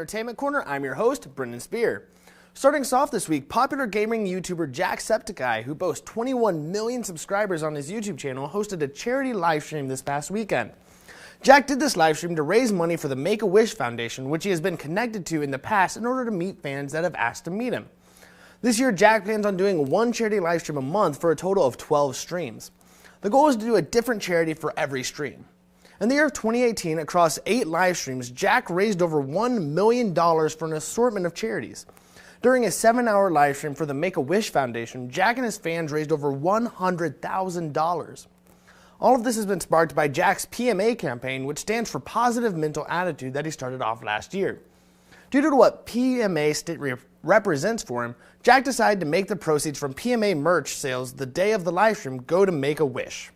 Entertainment Corner. I'm your host, Brendan Spear. Starting us off this week, popular gaming YouTuber Jacksepticeye, who boasts 21 million subscribers on his YouTube channel, hosted a charity livestream this past weekend. Jack did this livestream to raise money for the Make-A-Wish Foundation, which he has been connected to in the past in order to meet fans that have asked to meet him. This year, Jack plans on doing one charity livestream a month for a total of 12 streams. The goal is to do a different charity for every stream. In the year of 2018, across 8 live streams, Jack raised over $1 million for an assortment of charities. During a 7-hour live stream for the Make-A-Wish Foundation, Jack and his fans raised over $100,000. All of this has been sparked by Jack's PMA campaign, which stands for Positive Mental Attitude, that he started off last year. Due to what PMA represents for him, Jack decided to make the proceeds from PMA merch sales the day of the live stream go to Make-A-Wish.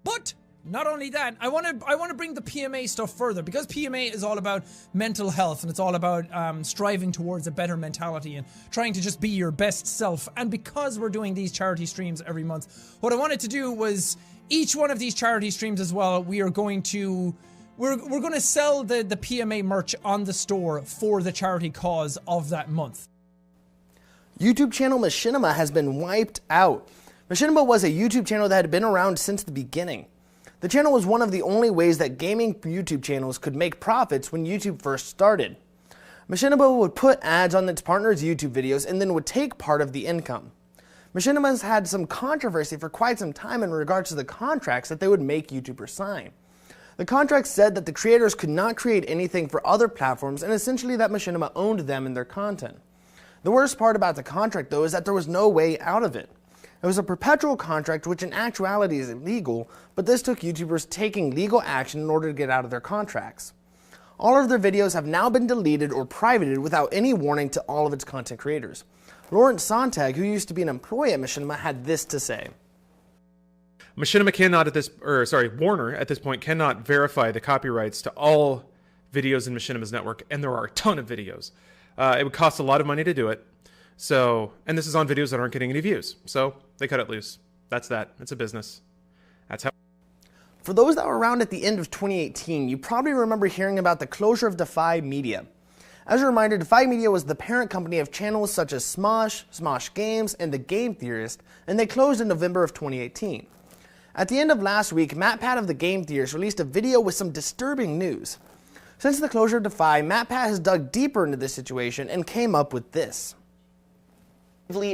But not only that, I want to bring the PMA stuff further, because PMA is all about mental health and it's all about striving towards a better mentality and trying to just be your best self. And because we're doing these charity streams every month, what I wanted to do was each one of these charity streams as well, we're going to sell the PMA merch on the store for the charity cause of that month. YouTube channel Machinima has been wiped out. Machinima was a YouTube channel that had been around since the beginning. The channel was one of the only ways that gaming YouTube channels could make profits when YouTube first started. Machinima would put ads on its partners' YouTube videos and then would take part of the income. Machinima has had some controversy for quite some time in regards to the contracts that they would make YouTubers sign. The contract said that the creators could not create anything for other platforms and essentially that Machinima owned them and their content. The worst part about the contract, though, is that there was no way out of it. It was a perpetual contract, which in actuality is illegal, but this took YouTubers taking legal action in order to get out of their contracts. All of their videos have now been deleted or privated without any warning to all of its content creators. Lawrence Sontag, who used to be an employee at Machinima, had this to say. Machinima Warner at this point cannot verify the copyrights to all videos in Machinima's network, and there are a ton of videos. It would cost a lot of money to do it. And this is on videos that aren't getting any views. So they cut it loose. That's that. It's a business. That's how. For those that were around at the end of 2018, you probably remember hearing about the closure of Defy Media. As a reminder, Defy Media was the parent company of channels such as Smosh, Smosh Games, and The Game Theorist, and they closed in November of 2018. At the end of last week, MatPat of The Game Theorist released a video with some disturbing news. Since the closure of Defy, MatPat has dug deeper into this situation and came up with this.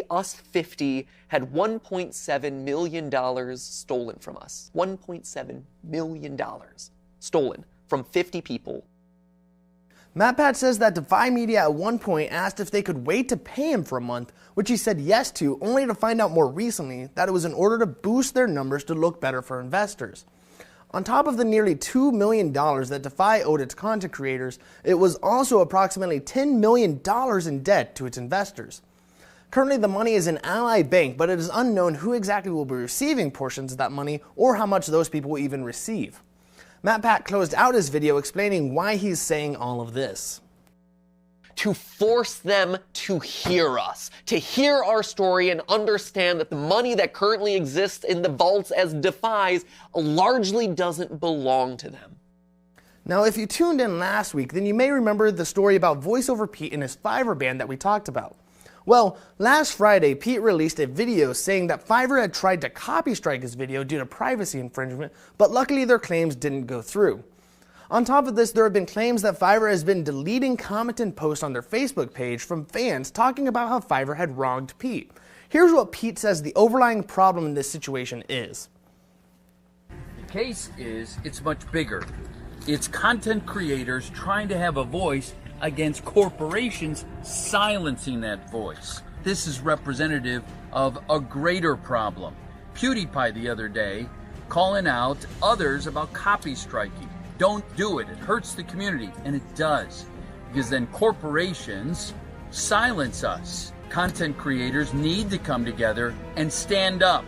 Us 50 had $1.7 million stolen from us. $1.7 million stolen from 50 people. MatPat says that Defy Media at one point asked if they could wait to pay him for a month, which he said yes to, only to find out more recently that it was in order to boost their numbers to look better for investors. On top of the nearly $2 million that Defy owed its content creators, it was also approximately $10 million in debt to its investors. Currently, the money is in Ally Bank, but it is unknown who exactly will be receiving portions of that money or how much those people will even receive. MatPat closed out his video explaining why he's saying all of this. To force them to hear us, to hear our story and understand that the money that currently exists in the vaults as Defy's largely doesn't belong to them. Now, if you tuned in last week, then you may remember the story about VoiceOver Pete and his Fiverr ban that we talked about. Well, last Friday, Pete released a video saying that Fiverr had tried to copy strike his video due to privacy infringement, but luckily their claims didn't go through. On top of this, there have been claims that Fiverr has been deleting commented posts on their Facebook page from fans talking about how Fiverr had wronged Pete. Here's what Pete says the overlying problem in this situation is. The case is, it's much bigger. It's content creators trying to have a voice against corporations silencing that voice. This is representative of a greater problem. PewDiePie the other day calling out others about copy striking. Don't do it. It hurts the community. And it does. Because then corporations silence us. Content creators need to come together and stand up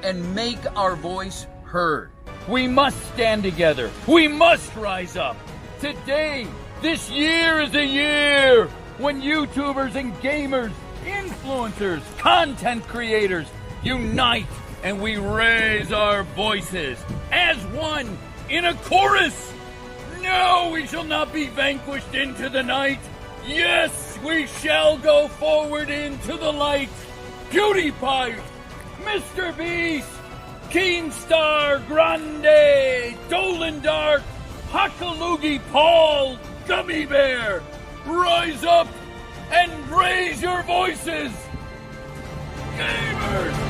and make our voice heard. We must stand together. We must rise up. Today, this year is a year when YouTubers and gamers, influencers, content creators unite and we raise our voices as one in a chorus. No, we shall not be vanquished into the night. Yes, we shall go forward into the light. PewDiePie, Mr. Beast, Keemstar, Grande, Dolan Dark, Hakalugi Paul, Gummy Bear, rise up and raise your voices. Gamers!